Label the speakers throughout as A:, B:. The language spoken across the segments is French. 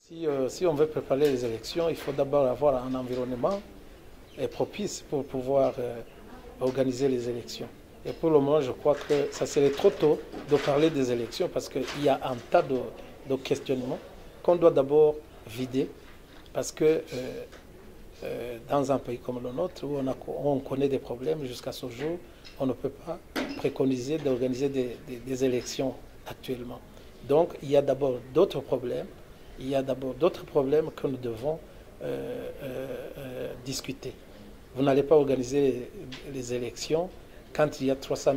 A: Si on veut préparer les élections, il faut d'abord avoir un environnement propice pour pouvoir organiser les élections. Et pour le moment, je crois que ça serait trop tôt de parler des élections parce qu'il y a un tas de questionnements qu'on doit d'abord vider parce que dans un pays comme le nôtre, où on connaît des problèmes jusqu'à ce jour, on ne peut pas préconiser d'organiser des élections actuellement. Donc il y a d'abord d'autres problèmes. Il y a d'abord d'autres problèmes que nous devons discuter. Vous n'allez pas organiser les élections quand il y a 300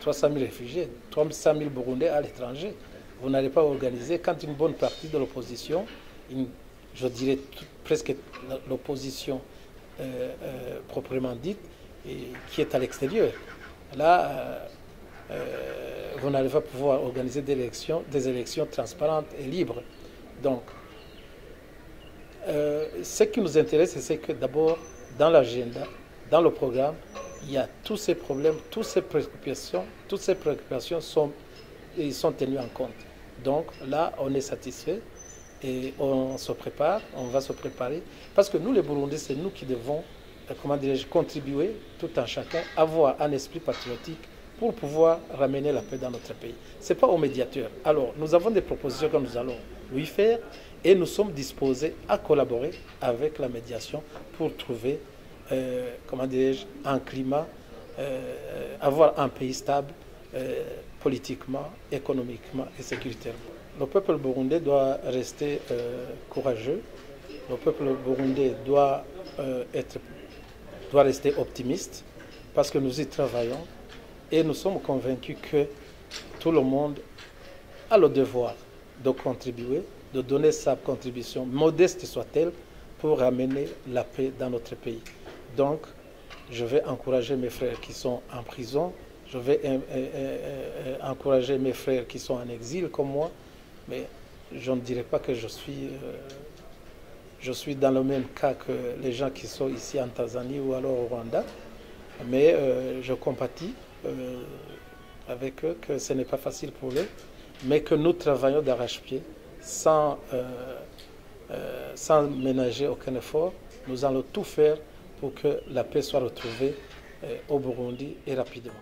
A: 000 réfugiés, 300 000 Burundais à l'étranger. Vous n'allez pas organiser quand une bonne partie de l'opposition, je dirais presque l'opposition proprement dite, qui est à l'extérieur. Là, vous n'allez pas pouvoir organiser des élections transparentes et libres. Donc, ce qui nous intéresse, c'est que d'abord, dans l'agenda, dans le programme, il y a tous ces problèmes, toutes ces préoccupations sont tenues en compte. Donc là, on est satisfait et on se prépare, on va se préparer. Parce que nous, les Burundais, c'est nous qui devons, contribuer, tout un chacun, avoir un esprit patriotique pour pouvoir ramener la paix dans notre pays. Ce n'est pas au médiateur. Alors, nous avons des propositions que nous allons lui faire et nous sommes disposés à collaborer avec la médiation pour trouver, un climat, avoir un pays stable politiquement, économiquement et sécuritairement. Le peuple burundais doit rester courageux. Le peuple burundais doit rester optimiste parce que nous y travaillons et nous sommes convaincus que tout le monde a le devoir de contribuer, de donner sa contribution, modeste soit-elle, pour ramener la paix dans notre pays. Donc, je vais encourager mes frères qui sont en prison, je vais encourager mes frères qui sont en exil comme moi, mais je ne dirais pas que je suis dans le même cas que les gens qui sont ici en Tanzanie ou alors au Rwanda, mais je compatis avec eux, que ce n'est pas facile pour eux, mais que nous travaillons d'arrache-pied sans ménager aucun effort. Nous allons tout faire pour que la paix soit retrouvée au Burundi et rapidement.